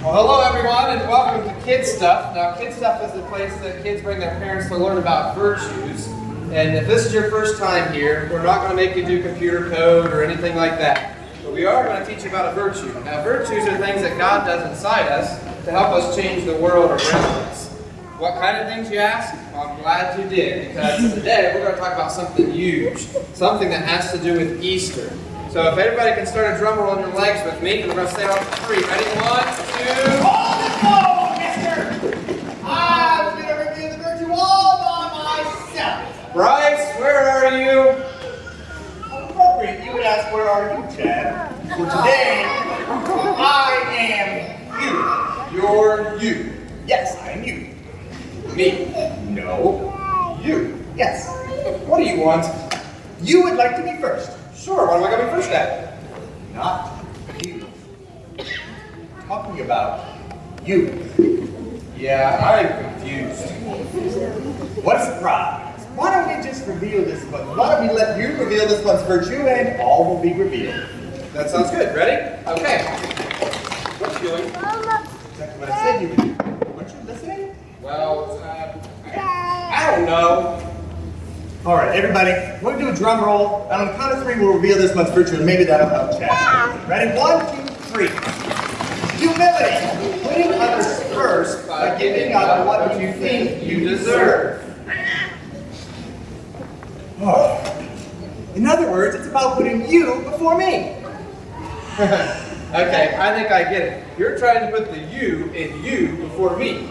Well, hello everyone, and welcome to Kidstuf. Now, Kidstuf is the place that kids bring their parents to learn about virtues. And if this is your first time here, we're not going to make you do computer code or anything like that. But we are going to teach you about a virtue. Now, virtues are things that God does inside us to help us change the world around us. What kind of things, you ask? Well, I'm glad you did, because today we're going to talk about something huge, something that has to do with Easter. So if everybody can start a drum roll on your legs with me, and we're going to say it on 3. Ready? 1, 2. Hold it low, mister! I'm going to review the virtue all by myself. Bryce, where are you? Appropriate, you would ask, where are you, Chad? So today, I am you. You're you. Yes, I am you. Me. No. You. Yes. What do you want? You would like to be first. Sure, what am I going to be first at? Not you. Talking about you. Yeah, I'm confused. What a surprise. Why don't we just reveal this one? Why don't we let you reveal this one's virtue and all will be revealed? That sounds good. Ready? Okay. What are you doing? Exactly what I said you would do. Weren't you listening? Well, I don't know. All right, everybody, we're going to do a drum roll, and on the count of 3, we'll reveal this month's virtue, and maybe that'll help Chad. Ready? 1, 2, 3. Humility. Putting others first by giving up what you think you deserve. Oh. In other words, it's about putting you before me. Okay, I think I get it. You're trying to put the you in you before me.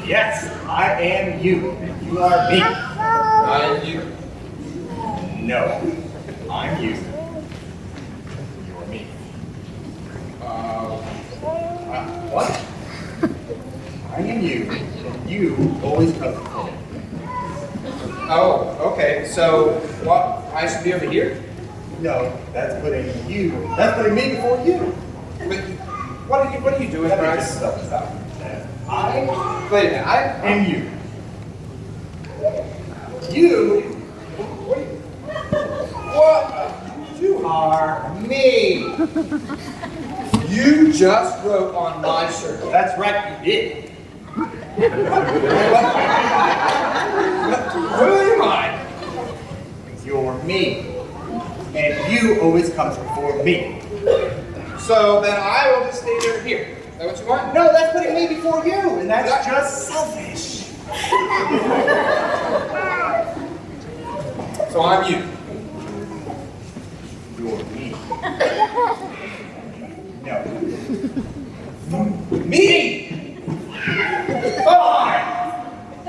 Yes, I am you, and you are me. I'm you. No, I'm you. You're me. What? I am you, and you always come before me. Oh, okay. So, what? I should be over here? No, that's putting me before you. But what are you doing, Let me Bryce? just spell this out. I Wait a minute. am you. You What? You are me. You just wrote on my shirt. That's right, you did. Who am I? You're me. And you always comes before me. So then I will just stay over here. Is that what you want? No, that's putting me before you, and that's just selfish. So I'm you. You're me. No. Me! Fine!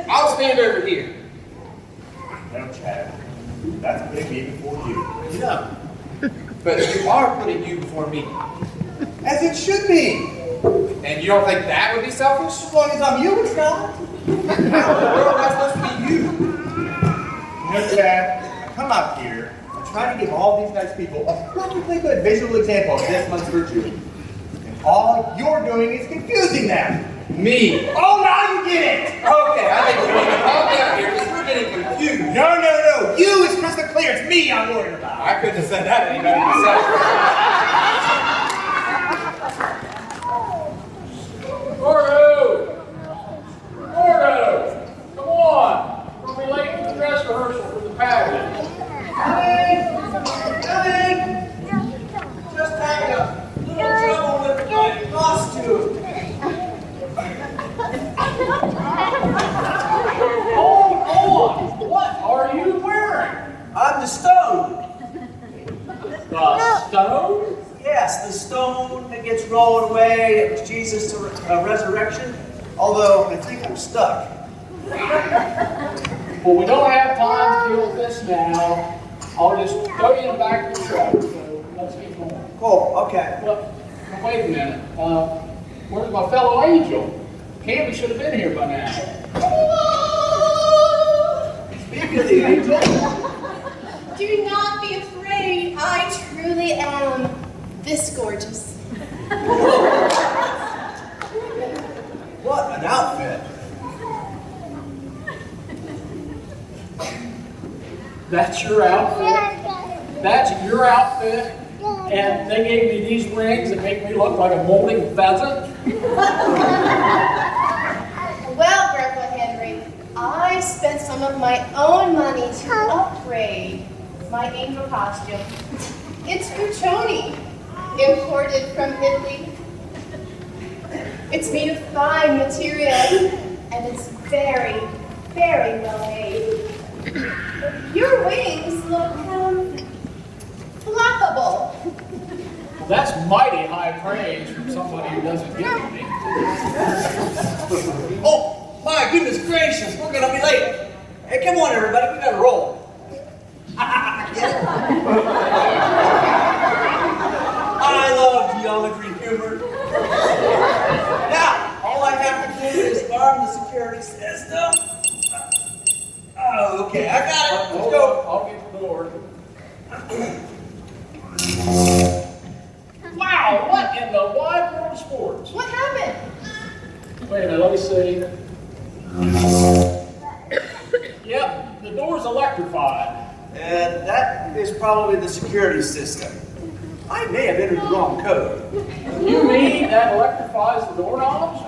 I'll stand over here. No, Chad. That's putting me before you. No. But you are putting you before me. As it should be. And you don't think that would be selfish? As long as I'm you, it's not. How in the world am I supposed to be you? No, Chad. Come out here and try to give all these nice people a perfectly good visual example of this month's virtue. And all you're doing is confusing them. Me. Oh, now you get it! Okay, I think we need to calm down here because we're getting confused. No. You is crystal clear. It's me I'm worried about. I couldn't have said that any better myself. Gordo! Gordo! Come on! We'll be late for the dress rehearsal for the pageant. Coming! Just having a little trouble with my costume. Hold on! What are you wearing? I'm the stone. The stone? Yes, the stone that gets rolled away at Jesus' resurrection. Although I think I'm stuck. Well, we don't have time to deal with this now. I'll just throw you in the back of the truck, so let's keep going. Cool, okay. Well, wait a minute. Where's my fellow angel? Candy should have been here by now. Speak of the angel. Do not be afraid. I truly am this gorgeous. What an outfit. That's your outfit? That's your outfit? And they gave me these rings that make me look like a molting pheasant? Well, Grandpa Henry, I spent some of my own money to upgrade my angel costume. It's Cuccione, imported from Italy. It's made of fine material, and it's very, very well made. Your wings look, flappable. Well, that's mighty high praise from somebody who doesn't get me. Oh, my goodness gracious, we're gonna be late. Hey, come on everybody, we gotta roll. Get it? I love geometry and humor. Now, all I have to do is arm the security system. Oh, okay, I got it. Let's Hold go. on, I'll get the door. Wow, what in the wide world of sports? What happened? Wait a minute, let me see. Yep, the door's electrified. And that is probably the security system. I may have entered the wrong code. You mean that electrifies the doorknobs?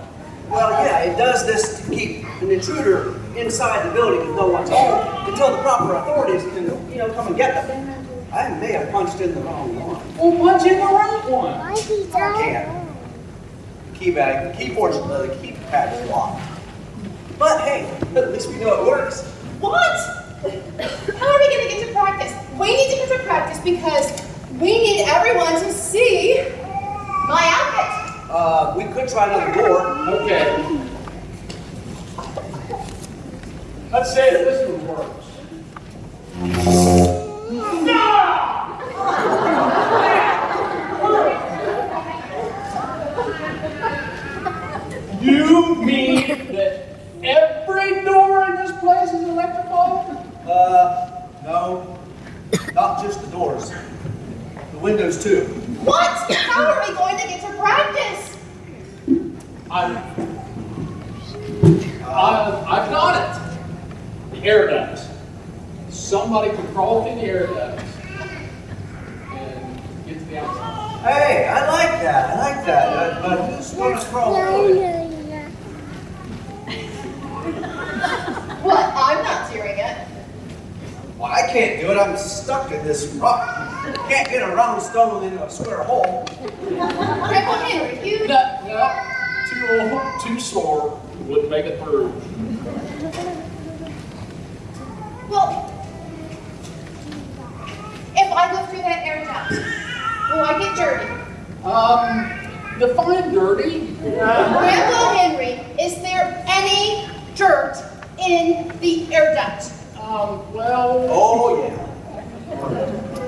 Well, yeah, it does this to keep an intruder inside the building if no one's home until the proper authorities can, come and get them. I may have punched in the wrong one. Well, punch in the right one. I can't. The keypad is locked. But hey, at least we know it works. What? How are we going to get to practice? We need to get to practice because we need everyone to see my outfit. We could try another door. Okay. Let's say that this one works. You mean that every door in this place is electrified? No. Not just the doors. The windows too. What? How are we going to get to practice? I've got it. The air ducts. Somebody can crawl through the air ducts and get to the outside. Hey, I like that. But who's going to crawl through it? What? I'm not doing it. Well, I can't do it. I'm stuck in this rock. Can't get a round stone in a square hole. Grandpa Henry, you... No, too old, too sore, wouldn't make it through. Well, if I go through that air duct, will I get dirty? Define dirty. Grandpa Henry, is there any dirt in the air duct? Well... Oh, yeah.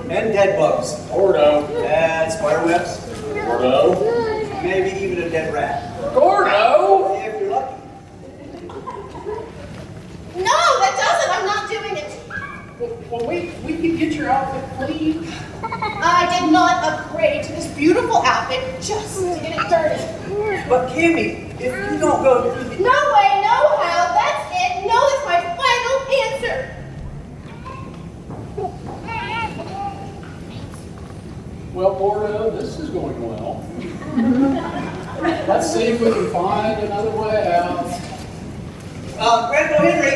And dead bugs. Gordo. And spider webs. Gordo. Maybe even a dead rat. Gordo! If you're lucky. No, that doesn't. I'm not doing it. Well, we can get your outfit clean. I did not upgrade to this beautiful outfit just to get it dirty. But Kimmy, if you don't go through the... No way, no how. That's it. No is my final answer. Well, Gordo, this is going well. Let's see if we can find another way out. Grandpa Henry.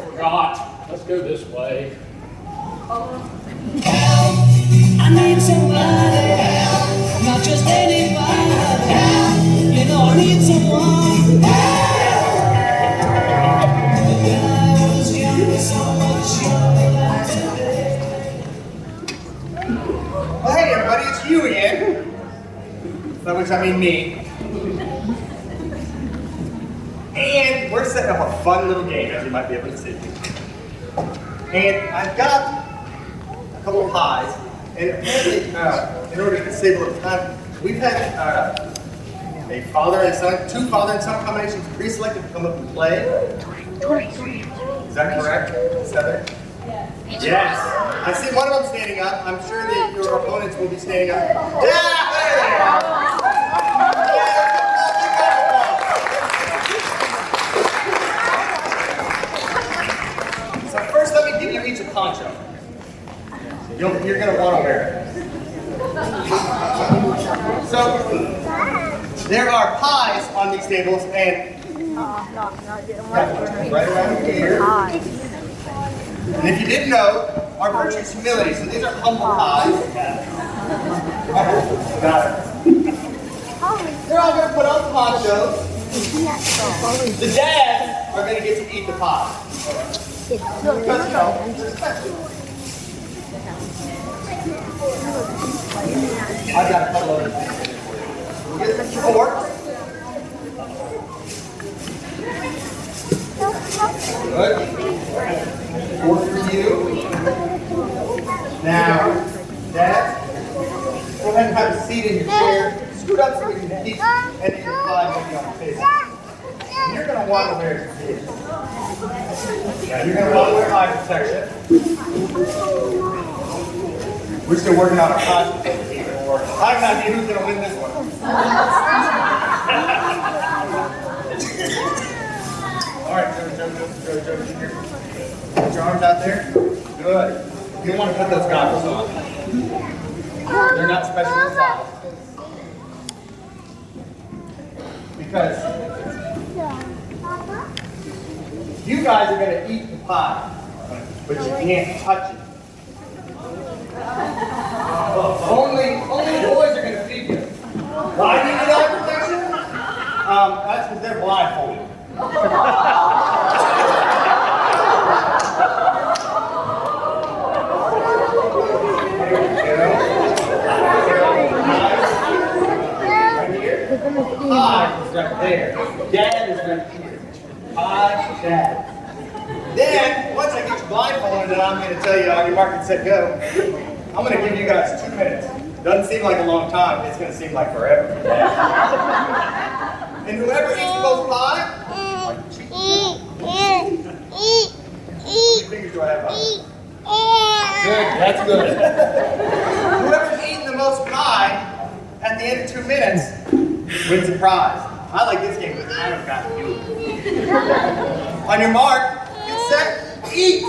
Forgot. Let's go this way. I need somebody help, not just anybody help. You know I need someone help. When I was young, so much younger than today. Well, hey everybody, it's you again. By which I mean me. And we're setting up a fun little game, as you might be able to see. And I've got a couple of pies, and apparently, in order to save a little time, we've had a father and son, two father and son combinations pre-selected to come up and play. Is that correct, Heather? Yes. I see one of them standing up. I'm sure that your opponents will be standing up. Yeah! So first, let me give you each a poncho. You're going to want to wear it. So There are pies on these tables, and right around here. And if you didn't know, our virtue is humility. So these are humble pies. Got it. They're all going to put on ponchos. The dads are going to get to eat the pie. Because, you know, it's special. I've got a couple of them. We'll get the fork. Good. Fork for you. Now, Dad, go ahead and have a seat in your chair. Scoot up so we can keep any of your pie maybe on the table. And you're going to want to wear this. Yeah, you're going to want to wear eye protection. We're still working on our costume. I have an idea who's going to win this one. All right, Joe. Put your arms out there. Good. You don't want to put those goggles on. They're not special size. Because you guys are going to eat the pie, but you can't touch it. Only the boys are going to feed you. Why do you need eye protection? That's because they're blindfolded. Pie is right there. Dad is right here. Pie, Dad. Then, once I get you blindfolded and I'm going to tell you on your mark and set go, I'm going to give you guys 2 minutes. Doesn't seem like a long time, it's going to seem like forever. And whoever eats the most pie, how many fingers do I have on? Good, that's good. Whoever's eating the most pie at the end of 2 minutes wins a prize. I like this game because I don't got to do it. On your mark, get set, eat!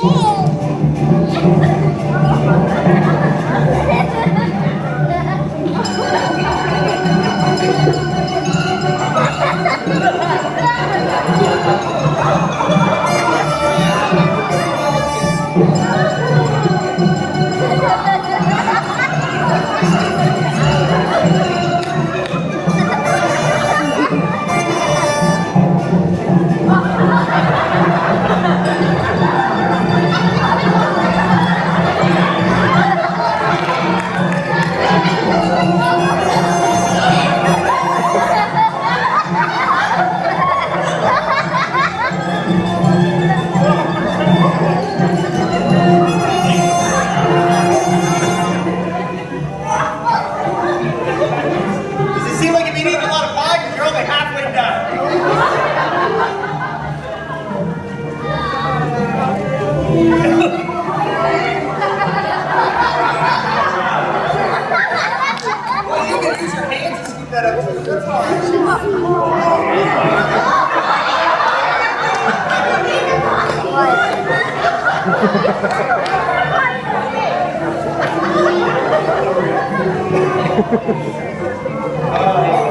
All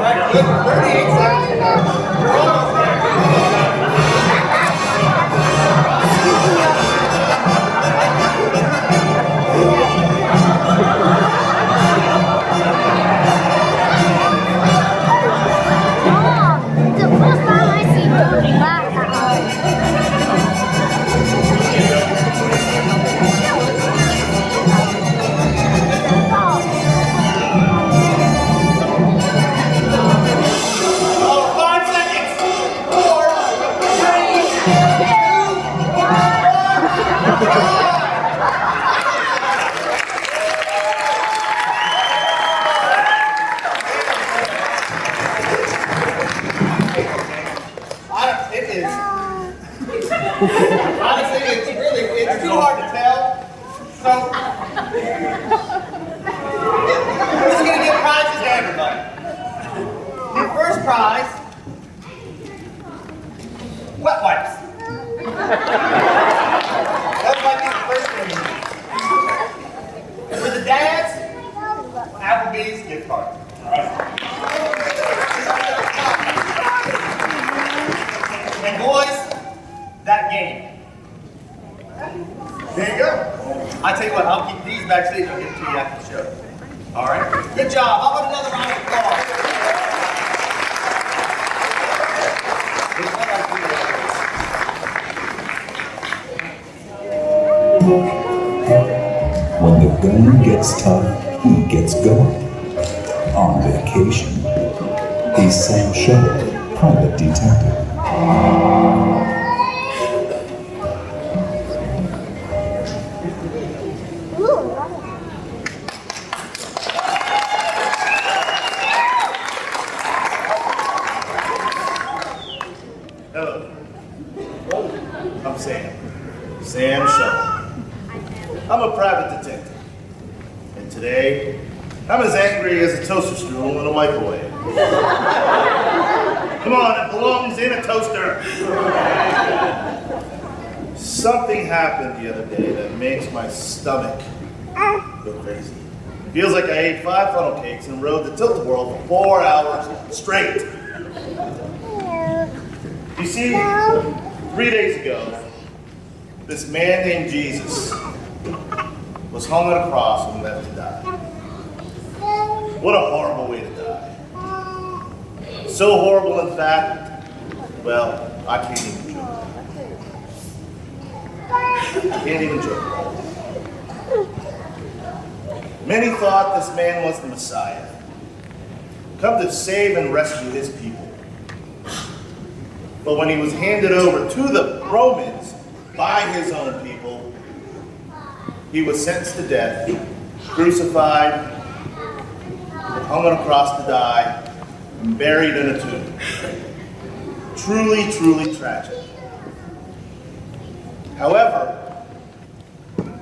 right, good. 38 seconds. You're almost there. It's the first time I see you back. Honestly, it's too hard to tell. So, we're just going to give prizes to everybody. The first prize, wet wipes. That might be the first thing. For the dads, Applebee's gift card. All right. I tell you what, I'll keep these backstage. I'll get to you after the show. All right? Good job. How about another round of applause? When the going gets tough, he gets going. On vacation, he's Sam Shepard, private detective. Hello. I'm Sam. Sam Shepard. I'm a private detective. And today, I'm as angry as a toaster strudel in a microwave. Come on, it belongs in a toaster. Something happened the other day that makes my stomach go crazy. Feels like I ate 5 funnel cakes and rode the tilt-a-whirl for 4 hours straight. You see, 3 days ago, this man named Jesus was hung on a cross and left to die. What a horrible way to die. So horrible, in fact, well, I can't even joke. I can't even joke. Many thought this man was the Messiah, come to save and rescue his people. But when he was handed over to the Romans by his own people, he was sentenced to death, crucified, hung on a cross to die, and buried in a tomb. Truly, truly tragic. However,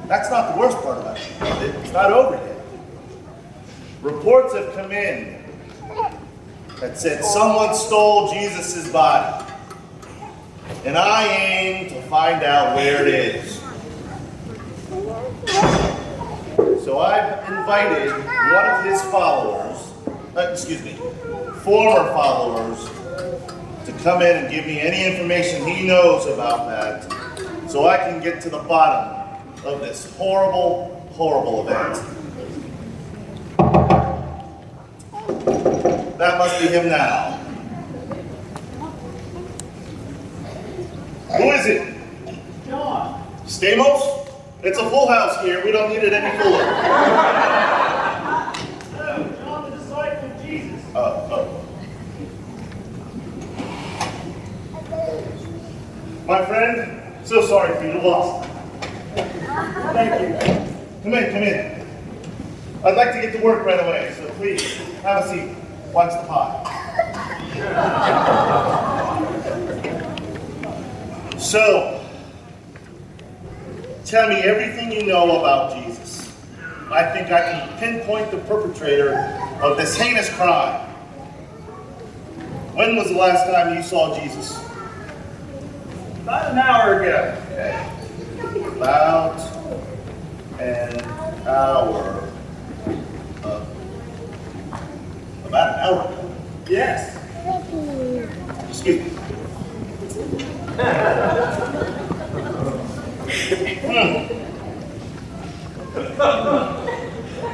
that's not the worst part about it. It's not over yet. Reports have come in that said someone stole Jesus' body. And I aim to find out where it is. So I've invited one of his followers, former followers, to come in and give me any information he knows about that so I can get to the bottom of this horrible, horrible event. That must be him now. Who is it? John. Stamos? It's a full house here. We don't need it any fuller. No, John the disciple of Jesus. My friend, so sorry for your loss. Thank you. Come in. I'd like to get to work right away, so please, have a seat. Watch the pie. So, tell me everything you know about Jesus. I think I can pinpoint the perpetrator of this heinous crime. When was the last time you saw Jesus? About an hour ago. Okay. About an hour. About an hour ago. Yes. Excuse me.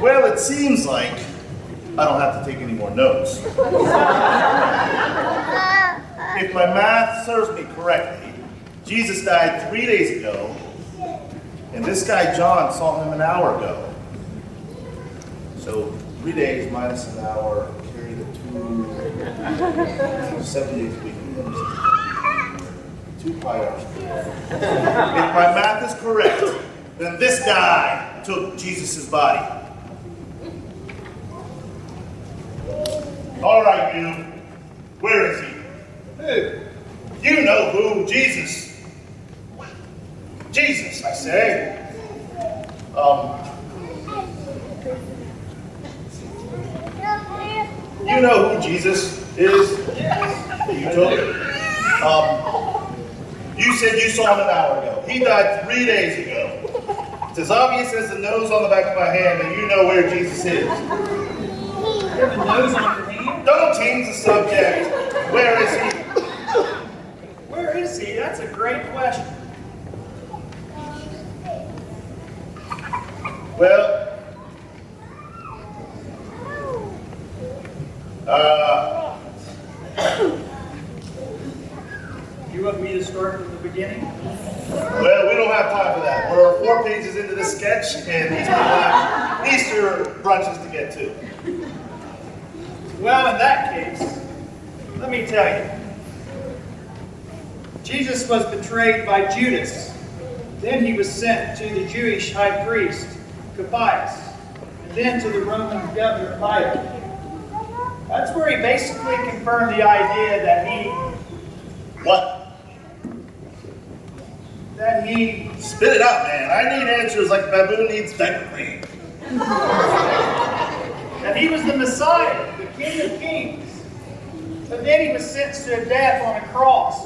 Well, it seems like I don't have to take any more notes. If my math serves me correctly, Jesus died 3 days ago, and this guy John saw him an hour ago. So 3 days minus an hour, carry the 7 days a week. 2 pi hours. If my math is correct, then this guy took Jesus' body. All right, you. Where is he? Who? You know who? Jesus. Jesus, I say. You know who Jesus is? You told me. You said you saw him an hour ago. He died 3 days ago. It's as obvious as the nose on the back of my hand that you know where Jesus is. You have a nose on your hand? Don't change the subject. Where is he? Where is he? That's a great question. You want me to start from the beginning? Well, we don't have time for that. We're 4 pages into this sketch, and these people have Easter brunches to get to. Well, in that case, let me tell you. Jesus was betrayed by Judas. Then he was sent to the Jewish high priest, Caiaphas, and then to the Roman governor, Pilate. That's where he basically confirmed the idea that What? he Spit it out, man. I need answers like a baboon needs diaper clean. that he was the Messiah, the King of Kings. But then he was sentenced to death on a cross.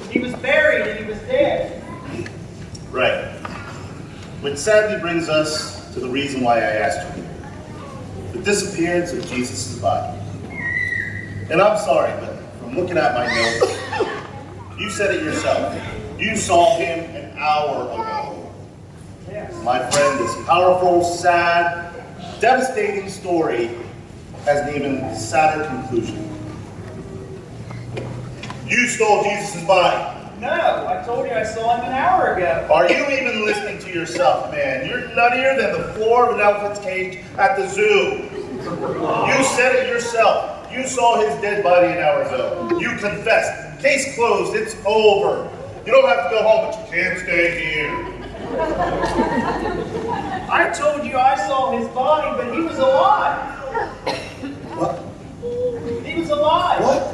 He was buried and he was dead. Right. Which sadly brings us to the reason why I asked you. The disappearance of Jesus' body. And I'm sorry, but from looking at my notes, you said it yourself. You saw him an hour ago. Yes. My friend, this powerful, sad, devastating story has an even sadder conclusion. You stole Jesus' body. No, I told you I saw him an hour ago. Are you even listening to yourself, man? You're nuttier than the floor of an elephant's cage at the zoo. You said it yourself. You saw his dead body an hour ago. You confessed. Case closed. It's over. You don't have to go home, but you can't stay here. I told you I saw his body, but he was alive. What? He was alive. What?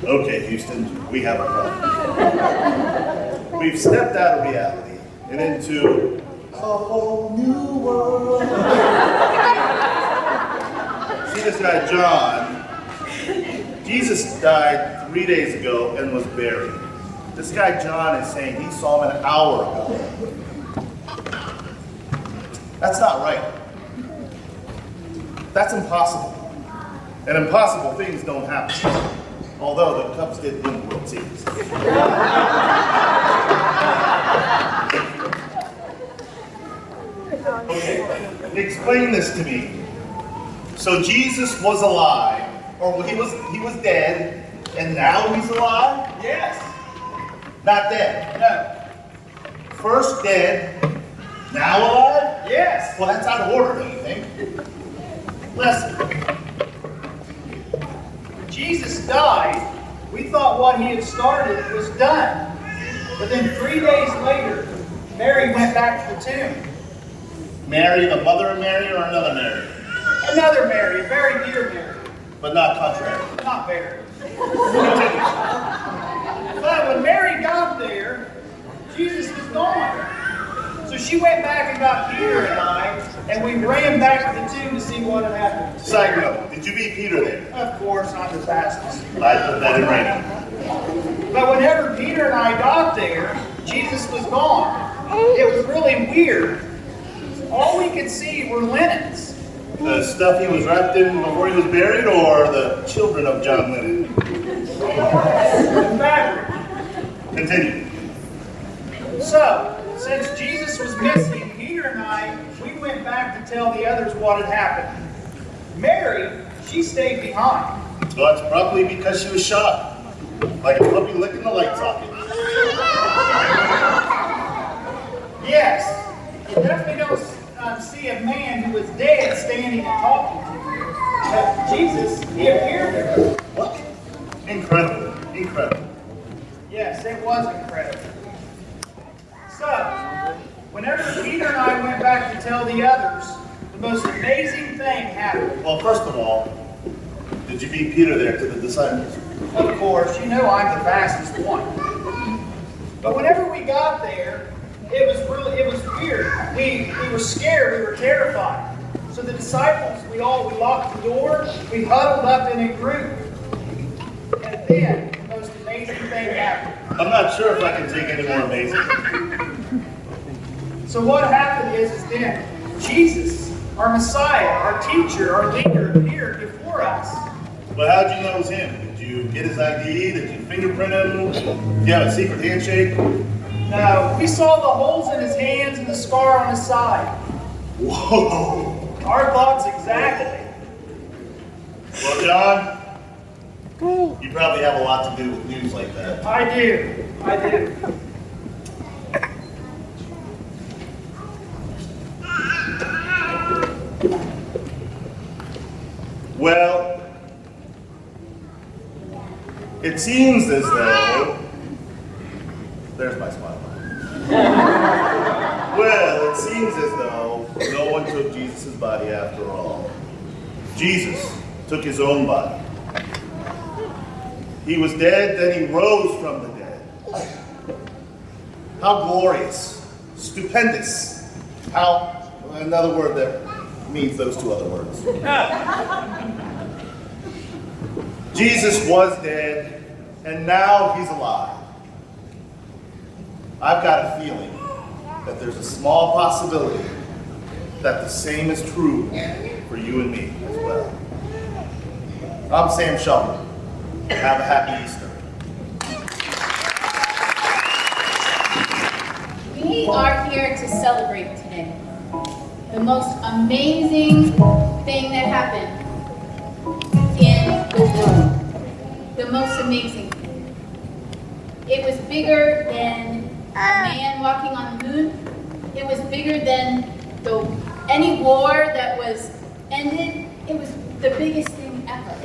Okay, Houston, we have a problem. We've stepped out of reality and into a whole new world. See this guy, John? Jesus died 3 days ago and was buried. This guy, John, is saying he saw him an hour ago. That's not right. That's impossible. And impossible things don't happen. Although the Cubs did win the World Series. Okay, explain this to me. So Jesus was alive, or he was dead, and now he's alive? Yes. Not dead. No. First dead, now alive? Yes. Well, that's out of order, don't you think? Listen. When Jesus died, we thought what he had started was done. But then 3 days later, Mary went back to the tomb. Mary, the mother of Mary, or another Mary? Another Mary, a very dear Mary. But not contrary. Not Mary. Continue. But when Mary got there, Jesus was gone. So she went back and got Peter and I, and we ran back to the tomb to see what had happened. Side note, did you beat Peter there? Of course, I'm the fastest. I put that in writing. But whenever Peter and I got there, Jesus was gone. It was really weird. All we could see were linens. The stuff he was wrapped in before he was buried, or the children of John Lennon? The fabric. Continue. So, since Jesus was missing, Peter and I, we went back to tell the others what had happened. Mary, she stayed behind. Well, that's probably because she was shot. Like a puppy licking the light socket. Yes, you definitely don't see a man who was dead standing and talking to you. But Jesus, he appeared to her. What? Incredible. Incredible. Yes, it was incredible. So, whenever Peter and I went back to tell the others, the most amazing thing happened. Well, first of all, did you beat Peter there to the disciples? Of course, you know I'm the fastest one. But whenever we got there, it was weird. We were scared, we were terrified. So the disciples, we locked the door, we huddled up in a group. And then the most amazing thing happened. I'm not sure if I can take any more amazing. So what happened is then Jesus, our Messiah, our teacher, our leader, appeared before us. But how'd you know it was him? Did you get his ID? Did you fingerprint him? Did you have a secret handshake? No, we saw the holes in his hands and the scar on his side. Whoa! Our thoughts exactly. Well, John, you probably have a lot to do with news like that. I do. Well, it seems as though... There's my smile. Well, it seems as though no one took Jesus' body after all. Jesus took his own body. He was dead, then he rose from the dead. How glorious, stupendous, how, another word that means those two other words. Jesus was dead, and now he's alive. I've got a feeling that there's a small possibility that the same is true for you and me as well. I'm Sam Shelby. Have a happy Easter. We are here to celebrate today. The most amazing thing that happened in the world. The most amazing thing. It was bigger than a man walking on the moon. It was bigger than any war that was ended. It was the biggest thing ever.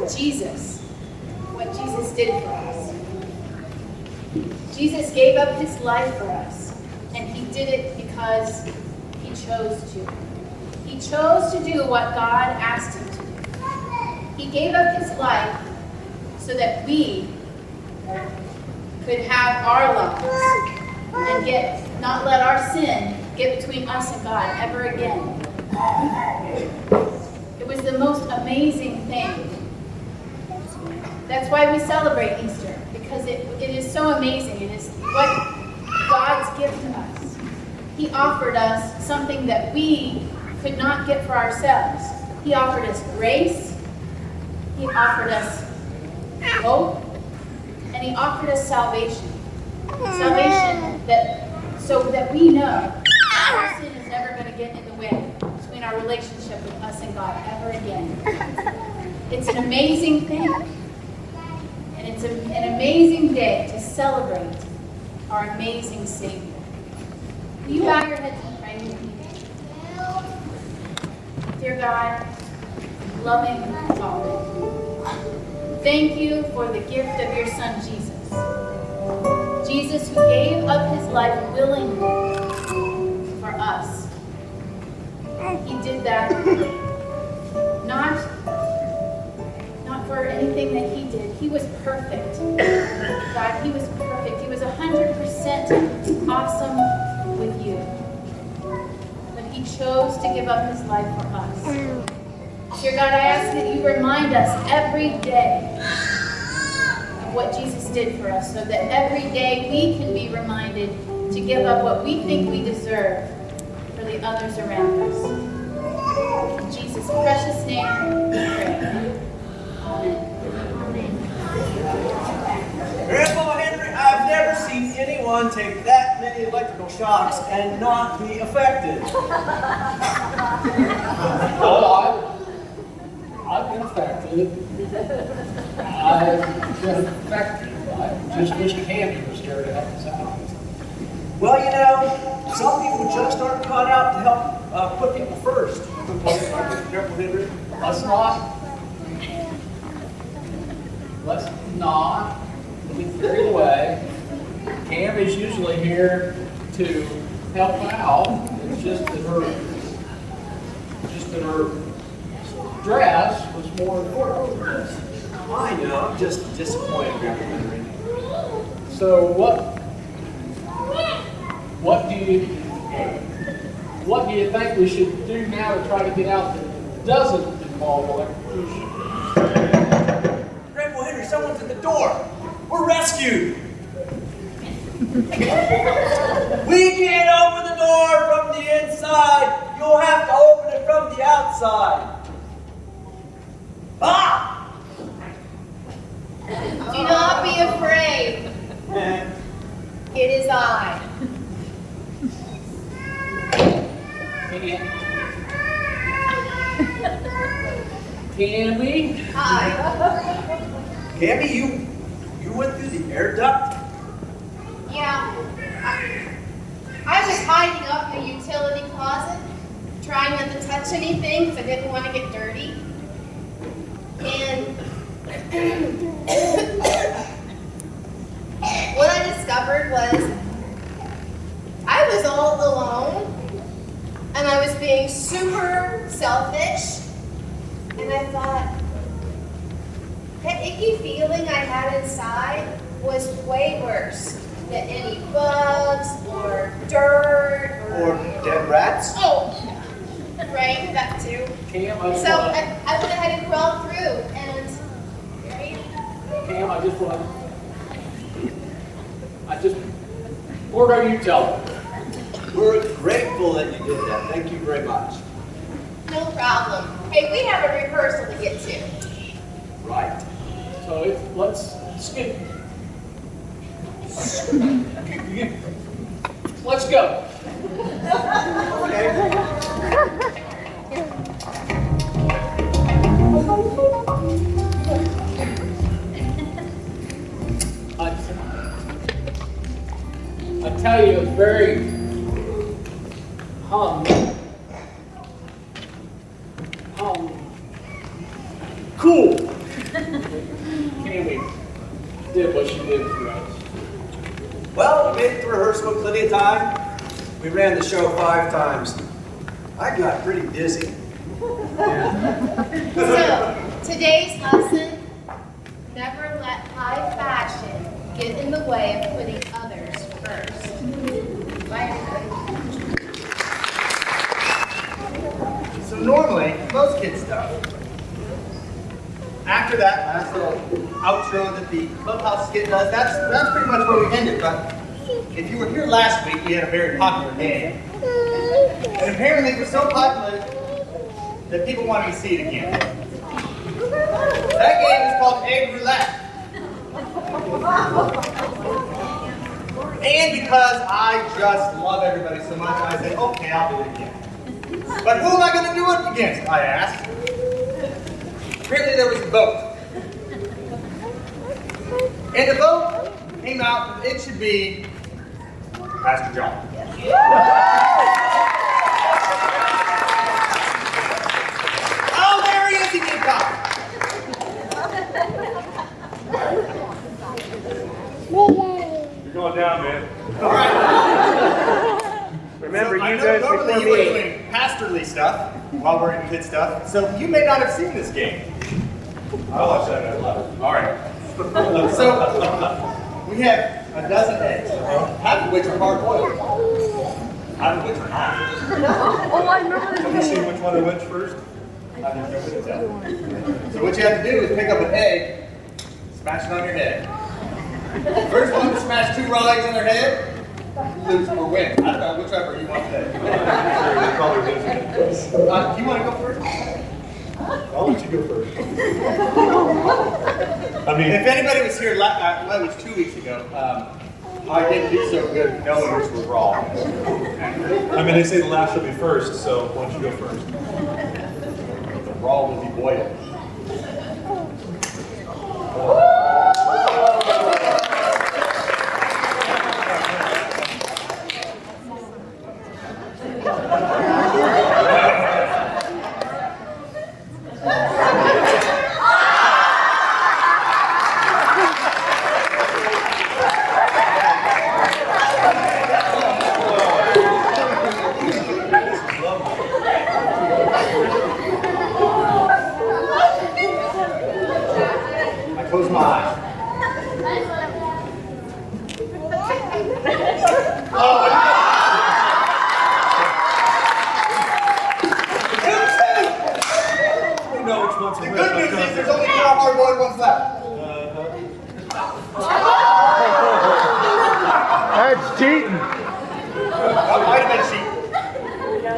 Jesus. What Jesus did for us. Jesus gave up his life for us. And he did it because he chose to. He chose to do what God asked him to do. He gave up his life so that we could have our lives and not let our sin get between us and God ever again. It was the most amazing thing. That's why we celebrate Easter, because it is so amazing. It is what God's gift to us. He offered us something that we could not get for ourselves. He offered us grace. He offered us hope. And he offered us salvation. Salvation so that we know our sin is never going to get in the way between our relationship with us and God ever again. It's an amazing thing. And it's an amazing day to celebrate our amazing Savior. Will you bow your heads and pray with me? Dear God, loving Father, thank you for the gift of your Son, Jesus. Jesus, who gave up his life willingly for us. He did that not for anything that he did. He was perfect. God, he was perfect. He was 100% awesome with you. But he chose to give up his life for us. Dear God, I ask that you remind us every day of what Jesus did for us, so that every day we can be reminded to give up what we think we deserve for the others around us. In Jesus' precious name, we pray. Amen. Grandpa Henry, I've never seen anyone take that many electrical shocks and not be affected. Well, I've been affected. I've been affected. I just wish Candy was here to help us out. Well, you know, some people just aren't cut out to help put people first. Grandpa Henry. Let's not get carried away. Cammy's usually here to help out. It's just that her dress was more important. I know, I'm just disappointed, Grandpa Henry. So what do you think we should do now to try to get out that doesn't involve electrocution? Grandpa Henry, someone's at the door. We're rescued. We can't open the door from the inside. You'll have to open it from the outside. Ah! Do not be afraid. It is I. Tammy? Hi. Cammy, you went through the air duct? Yeah. I was hiding up in the utility closet, trying not to touch anything because I didn't want to get dirty. And what I discovered was I was all alone and I was being super selfish. And I thought, that icky feeling I had inside was way worse than any bugs or dirt Or dead rats? oh, right, that too. Cam, So I went ahead and crawled through and right. Cam, what are you telling? We're grateful that you did that. Thank you very much. No problem. Hey, we have a rehearsal to get to. Right. So let's skip. Let's go. I tell you, it's very cool. Cammy did what she did for us. Well, we made it to rehearsal in plenty of time. We ran the show 5 times. I got pretty dizzy. So, today's lesson, never let high fashion get in the way of putting others first. Bye, everybody. So normally, most kids stuff. After that last little outro that the clubhouse skit does, that's pretty much where we ended. But if you were here last week, we had a very popular game. And apparently it was so popular that people wanted to see it again. That game is called Egg Roulette. And because I just love everybody so much, I said, okay, I'll do it again. But who am I going to do it against, I asked. Apparently there was a vote. And the vote came out that it should be Pastor John. Oh, there he is, he did come. You're going down, man. All right. Remember, So you I know guys normally before you were me. doing pastorly stuff while we're in kid stuff, so you may not have seen this game. I'll watch that. All right. So we have a dozen eggs, half of which are hard boiled, half of which are not. Oh, I remember Have you this seen game. which one I went first? I don't know what it's at. So what you have to do is pick up an egg, smash it on your head. First one to smash 2 raw eggs on their head, lose or win. I don't know, whichever you want to say. Do you want to go first? I'll let you go first. I mean, If anybody was here, well, it was 2 weeks ago, I didn't do so good knowing which were raw. they say the last should be first, so why don't you go first? The raw will be boiled. I close my eyes. You know which one's The good news is there's only 4 hard-boiled ones left. That's cheating. That might have been cheating.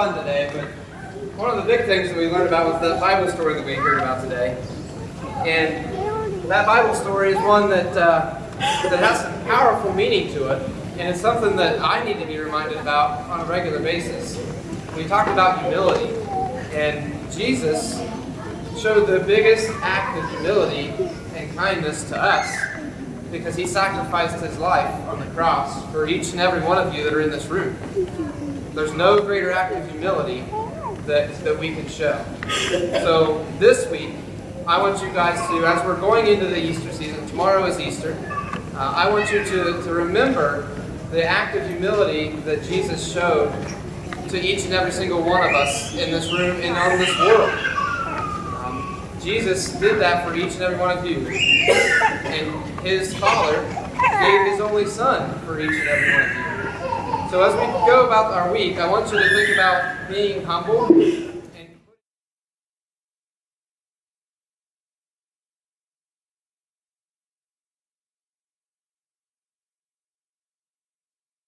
fun today, but one of the big things that we learned about was that Bible story that we heard about today. And that Bible story is one that has some powerful meaning to it, and it's something that I need to be reminded about on a regular basis. We talked about humility, and Jesus showed the biggest act of humility and kindness to us because he sacrificed his life on the cross for each and every one of you that are in this room. There's no greater act of humility that we can show. So this week, I want you guys to, as we're going into the Easter season, tomorrow is Easter, I want you to remember the act of humility that Jesus showed to each and every single one of us in this room and on this world. Jesus did that for each and every one of you. And his Father gave his only Son for each and every one of you. So as we go about our week, I want you to think about being humble